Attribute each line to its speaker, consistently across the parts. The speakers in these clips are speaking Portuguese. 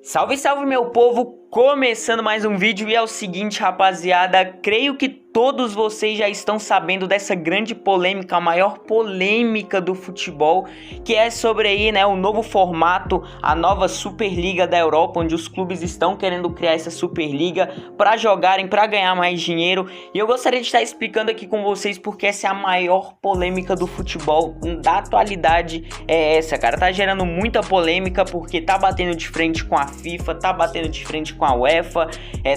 Speaker 1: Salve, salve, meu povo! Começando mais um vídeo e é o seguinte, rapaziada, creio que todos vocês já estão sabendo dessa grande polêmica, a maior polêmica do futebol, que é sobre aí, né, o novo formato, a nova Superliga da Europa, onde os clubes estão querendo criar essa Superliga para jogarem, para ganhar mais dinheiro. E eu gostaria de estar explicando aqui com vocês porque essa é a maior polêmica do futebol da atualidade, é essa, cara. Tá gerando muita polêmica porque tá batendo de frente com a FIFA, tá batendo de frente com a UEFA,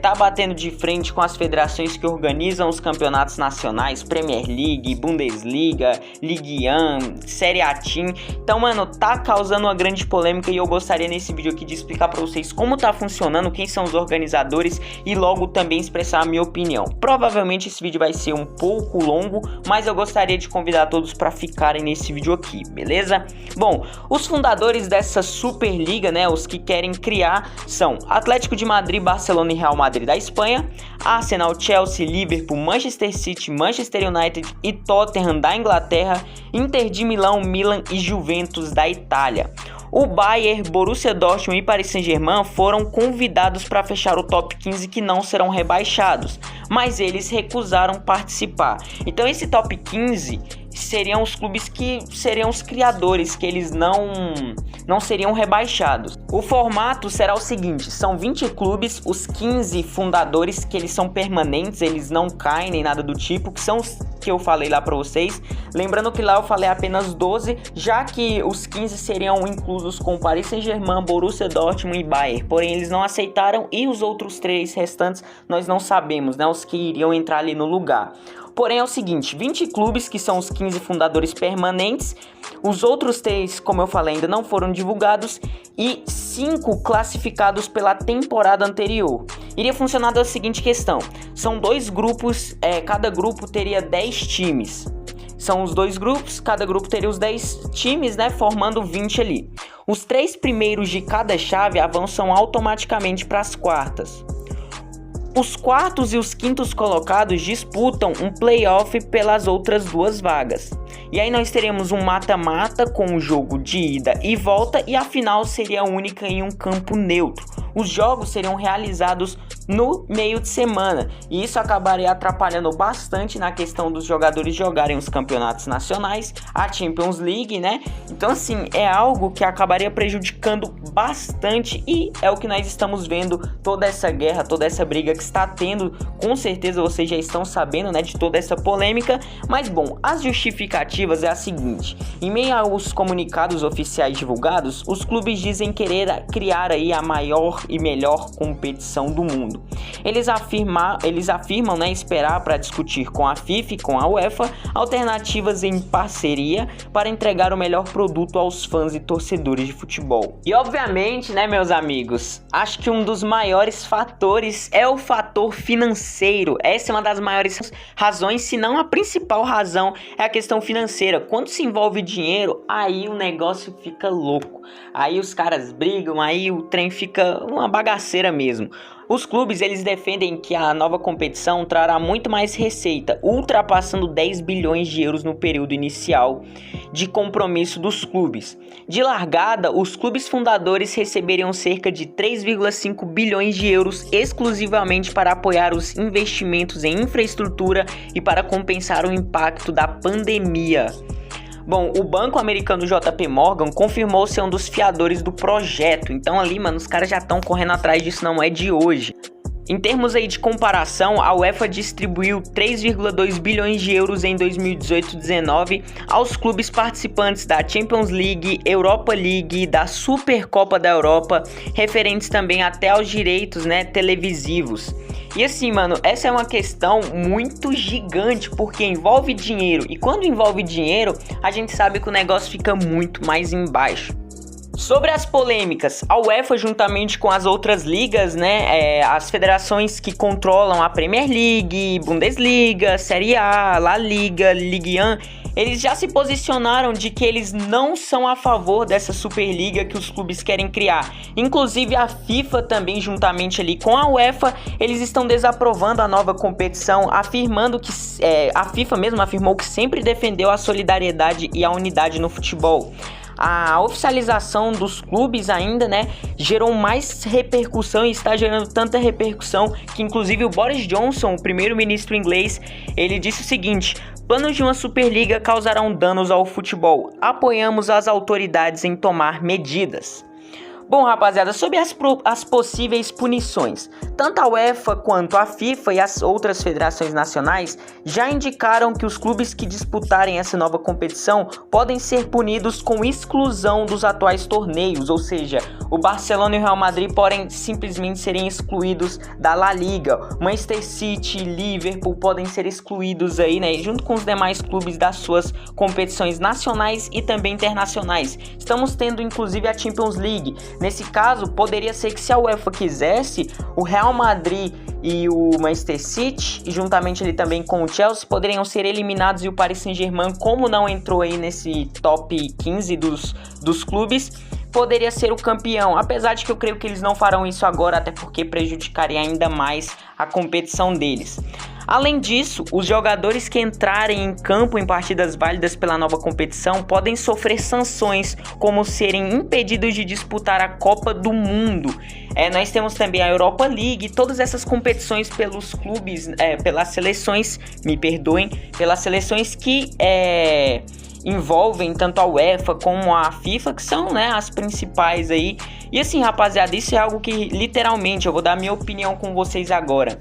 Speaker 1: tá batendo de frente com as federações que organizam os campeonatos nacionais, Premier League, Bundesliga, Ligue 1, Série A Team. Então, mano, tá causando uma grande polêmica e eu gostaria nesse vídeo aqui de explicar pra vocês como tá funcionando, quem são os organizadores e logo também expressar a minha opinião. Provavelmente esse vídeo vai ser um pouco longo, mas eu gostaria de convidar todos pra ficarem nesse vídeo aqui, beleza? Bom, os fundadores dessa Superliga, né, os que querem criar são Atlético de Madrid, Barcelona e Real Madrid da Espanha, Arsenal, Chelsea, Liverpool, Manchester City, Manchester United e Tottenham da Inglaterra, Inter de Milão, Milan e Juventus da Itália. O Bayern, Borussia Dortmund e Paris Saint-Germain foram convidados para fechar o top 15 que não serão rebaixados, mas eles recusaram participar. Então esse top 15 seriam os clubes que seriam os criadores, que eles não seriam rebaixados. O formato será o seguinte, são 20 clubes, os 15 fundadores que eles são permanentes, eles não caem nem nada do tipo, que são os que eu falei lá pra vocês. Lembrando que lá eu falei apenas 12, já que os 15 seriam inclusos com Paris Saint-Germain, Borussia Dortmund e Bayern. Porém, eles não aceitaram e os outros 3 restantes nós não sabemos, né? Os que iriam entrar ali no lugar. Porém, é o seguinte, 20 clubes que são os 15 fundadores permanentes, os outros 3, como eu falei, ainda não foram divulgados e 5 classificados pela temporada anterior. Iria funcionar da seguinte questão, são 2 grupos, cada grupo teria 10 times. São os 2 grupos, cada grupo teria os 10 times, né, formando 20 ali. Os 3 primeiros de cada chave avançam automaticamente para as quartas. Os quartos e os quintos colocados disputam um playoff pelas outras 2 vagas. E aí nós teremos um mata-mata com um jogo de ida e volta e a final seria única em um campo neutro. Os jogos seriam realizados no meio de semana e isso acabaria atrapalhando bastante na questão dos jogadores jogarem os campeonatos nacionais, a Champions League, né? Então assim, é algo que acabaria prejudicando bastante e é o que nós estamos vendo, toda essa guerra, toda essa briga que está tendo. Com certeza vocês já estão sabendo, né, de toda essa polêmica, mas bom, as justificativas é a seguinte, em meio aos comunicados oficiais divulgados, os clubes dizem querer criar aí a maior e melhor competição do mundo. Eles afirmam, né, esperar para discutir com a FIFA e com a UEFA alternativas em parceria para entregar o melhor produto aos fãs e torcedores de futebol. E obviamente, né, meus amigos, acho que um dos maiores fatores é o fator financeiro. Essa é uma das maiores razões, se não a principal razão, é a questão financeira. Quando se envolve dinheiro, aí o negócio fica louco. Aí os caras brigam, aí o trem fica uma bagaceira mesmo. Os clubes, eles defendem que a nova competição trará muito mais receita, ultrapassando 10 bilhões de euros no período inicial de compromisso dos clubes. De largada, os clubes fundadores receberiam cerca de 3,5 bilhões de euros exclusivamente para apoiar os investimentos em infraestrutura e para compensar o impacto da pandemia. Bom, o banco americano JP Morgan confirmou ser um dos fiadores do projeto. Então ali, mano, os caras já estão correndo atrás disso, não é de hoje. Em termos aí de comparação, a UEFA distribuiu 3,2 bilhões de euros em 2018-19 aos clubes participantes da Champions League, Europa League, da Supercopa da Europa, referentes também até aos direitos, né, televisivos. E assim, mano, essa é uma questão muito gigante porque envolve dinheiro. E quando envolve dinheiro, a gente sabe que o negócio fica muito mais embaixo. Sobre as polêmicas, a UEFA juntamente com as outras ligas, né, as federações que controlam a Premier League, Bundesliga, Série A, La Liga, Ligue 1, eles já se posicionaram de que eles não são a favor dessa Superliga que os clubes querem criar. Inclusive a FIFA também, juntamente ali com a UEFA, eles estão desaprovando a nova competição, afirmando que a FIFA mesmo afirmou que sempre defendeu a solidariedade e a unidade no futebol. a oficialização dos clubes ainda, né, gerou mais repercussão e está gerando tanta repercussão que inclusive o Boris Johnson, o primeiro-ministro inglês, ele disse o seguinte: planos de uma Superliga causarão danos ao futebol. Apoiamos as autoridades em tomar medidas. Bom, rapaziada, sobre as possíveis punições, tanto a UEFA quanto a FIFA e as outras federações nacionais já indicaram que os clubes que disputarem essa nova competição podem ser punidos com exclusão dos atuais torneios, ou seja, o Barcelona e o Real Madrid podem simplesmente serem excluídos da La Liga, Manchester City e Liverpool podem ser excluídos aí, né, junto com os demais clubes das suas competições nacionais e também internacionais. Estamos tendo inclusive a Champions League. Nesse caso, poderia ser que se a UEFA quisesse, o Real Madrid e o Manchester City, e juntamente ali também com o Chelsea, poderiam ser eliminados, e o Paris Saint-Germain, como não entrou aí nesse top 15 dos clubes, poderia ser o campeão, apesar de que eu creio que eles não farão isso agora, até porque prejudicaria ainda mais a competição deles. Além disso, os jogadores que entrarem em campo em partidas válidas pela nova competição podem sofrer sanções, como serem impedidos de disputar a Copa do Mundo. Nós temos também a Europa League, todas essas competições pelos clubes, pelas seleções, pelas seleções que envolvem tanto a UEFA como a FIFA, que são, né, as principais aí. E assim, rapaziada, isso é algo que literalmente, eu vou dar minha opinião com vocês agora,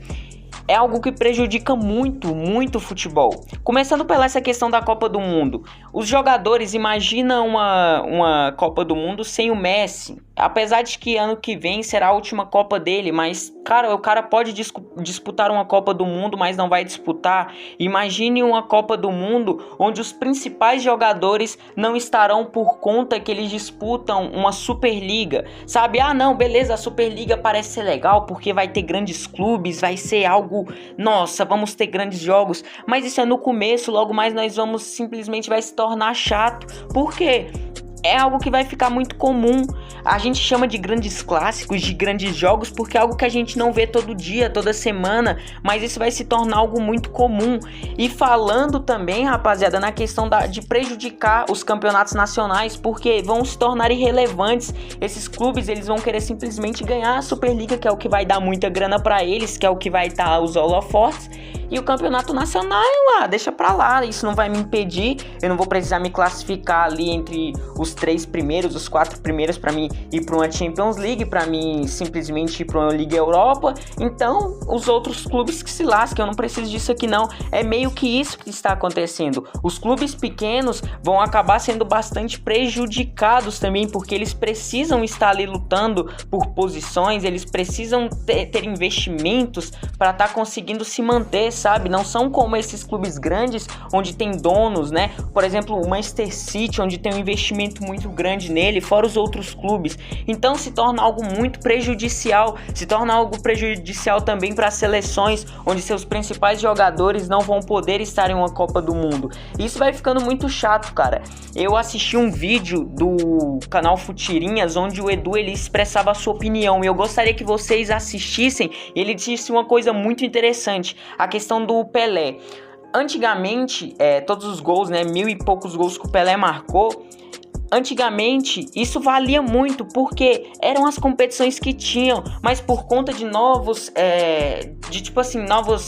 Speaker 1: é algo que prejudica muito o futebol. Começando pela essa questão da Copa do Mundo. Os jogadores, imagina uma Copa do Mundo sem o Messi. Apesar de que ano que vem será a última Copa dele, mas, cara, o cara pode disputar uma Copa do Mundo, mas não vai disputar. Imagine uma Copa do Mundo onde os principais jogadores não estarão por conta que eles disputam uma Superliga. Sabe? Ah, não, beleza, a Superliga parece ser legal porque vai ter grandes clubes, vai ser algo, nossa, vamos ter grandes jogos. Mas isso é no começo, logo mais nós vamos simplesmente vai se tornar chato. Por quê? É algo que vai ficar muito comum. A gente chama de grandes clássicos, de grandes jogos, porque é algo que a gente não vê todo dia, toda semana, mas isso vai se tornar algo muito comum. E falando também, rapaziada, na questão de prejudicar os campeonatos nacionais, porque vão se tornar irrelevantes. Esses clubes, eles vão querer simplesmente ganhar a Superliga, que é o que vai dar muita grana pra eles, que é o que vai estar os holofotes. E o campeonato nacional é lá, deixa pra lá, isso não vai me impedir, eu não vou precisar me classificar ali entre os 3 primeiros, os 4 primeiros pra mim ir pra uma Champions League, pra mim simplesmente ir pra uma Liga Europa. Então, os outros clubes que se lasquem, eu não preciso disso aqui não. É meio que isso que está acontecendo. Os clubes pequenos vão acabar sendo bastante prejudicados também, porque eles precisam estar ali lutando por posições, eles precisam ter investimentos para estar conseguindo se manter, sabe? Não são como esses clubes grandes, onde tem donos, né? Por exemplo, o Manchester City, onde tem um investimento muito grande nele, fora os outros clubes. Então se torna algo muito prejudicial, se torna algo prejudicial também para as seleções, onde seus principais jogadores não vão poder estar em uma Copa do Mundo. Isso vai ficando muito chato, cara. Eu assisti um vídeo do canal Futirinhas, onde o Edu, ele expressava a sua opinião, e eu gostaria que vocês assistissem. Ele disse uma coisa muito interessante, a questão do Pelé. Antigamente, todos os gols, né, 1000 e poucos gols que o Pelé marcou, antigamente isso valia muito, porque eram as competições que tinham, mas por conta de novas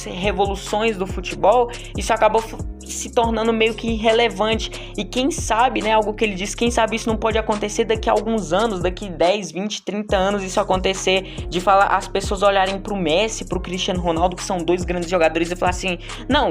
Speaker 1: revoluções do futebol, isso acabou se tornando meio que irrelevante. E quem sabe, né, algo que ele disse, quem sabe isso não pode acontecer daqui a alguns anos, daqui 10, 20, 30 anos, isso acontecer, de falar, as pessoas olharem pro Messi, pro Cristiano Ronaldo, que são 2 grandes jogadores, e falar assim, não,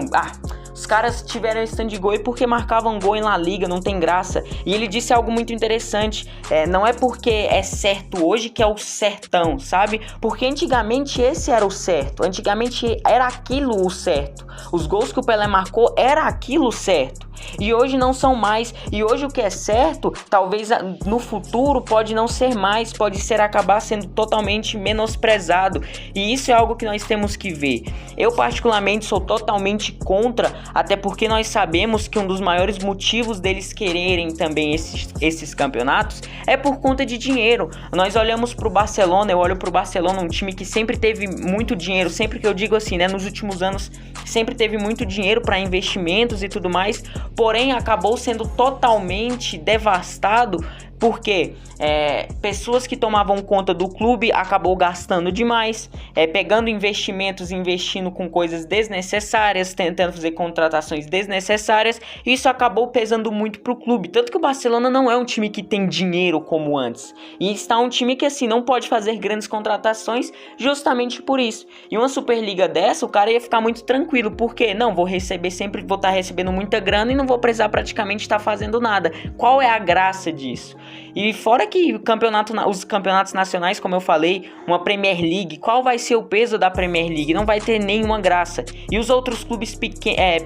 Speaker 1: os caras tiveram stand de gol porque marcavam gol em La Liga, não tem graça. E ele disse algo muito interessante, não é porque é certo hoje que é o certão, sabe? Porque antigamente esse era o certo, antigamente era aquilo o certo. Os gols que o Pelé marcou era aquilo certo. E hoje não são mais. E hoje o que é certo, talvez no futuro pode não ser mais, pode acabar sendo totalmente menosprezado. E isso é algo que nós temos que ver. Eu particularmente sou totalmente contra até porque nós sabemos que um dos maiores motivos deles quererem também esses campeonatos é por conta de dinheiro. Nós olhamos pro Barcelona, eu olho pro Barcelona, um time que sempre teve muito dinheiro, sempre que eu digo assim, né, nos últimos anos sempre teve muito dinheiro para investimentos e tudo mais, porém acabou sendo totalmente devastado porque pessoas que tomavam conta do clube acabou gastando demais, pegando investimentos, investindo com coisas desnecessárias, tentando fazer contratações desnecessárias. Isso acabou pesando muito pro clube, tanto que o Barcelona não é um time que tem dinheiro como antes, e está um time que assim não pode fazer grandes contratações justamente por isso. E uma Superliga dessa, o cara ia ficar muito tranquilo, porque não, vou estar recebendo muita grana e não vou precisar praticamente estar fazendo nada. Qual é a graça disso? E fora que os campeonatos nacionais, como eu falei, uma Premier League, qual vai ser o peso da Premier League? Não vai ter nenhuma graça. E os outros clubes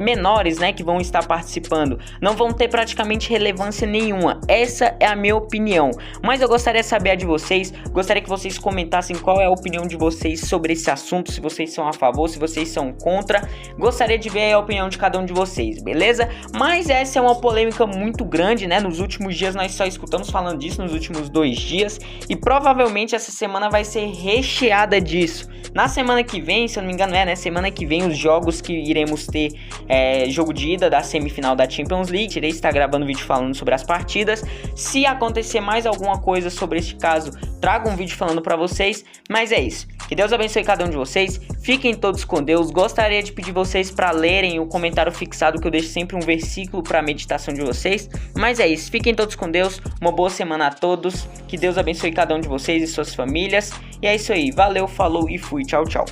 Speaker 1: menores, né, que vão estar participando, não vão ter praticamente relevância nenhuma. Essa é a minha opinião. Mas eu gostaria de saber a de vocês, gostaria que vocês comentassem qual é a opinião de vocês sobre esse assunto, se vocês são a favor, se vocês são contra. Gostaria de ver a opinião de cada um de vocês, beleza? Mas essa é uma polêmica muito grande, né? Nos últimos dias nós só escutamos falando disso, nos últimos 2 dias, e provavelmente essa semana vai ser recheada disso. Na semana que vem, se eu não me engano semana que vem os jogos que iremos ter, jogo de ida da semifinal da Champions League, irei estar gravando vídeo falando sobre as partidas. Se acontecer mais alguma coisa sobre este caso, trago um vídeo falando pra vocês, mas é isso. Que Deus abençoe cada um de vocês, fiquem todos com Deus. Gostaria de pedir vocês para lerem o comentário fixado, que eu deixo sempre um versículo para meditação de vocês, mas é isso, fiquem todos com Deus, uma boa semana a todos, que Deus abençoe cada um de vocês e suas famílias, e é isso aí, valeu, falou e fui, tchau, tchau.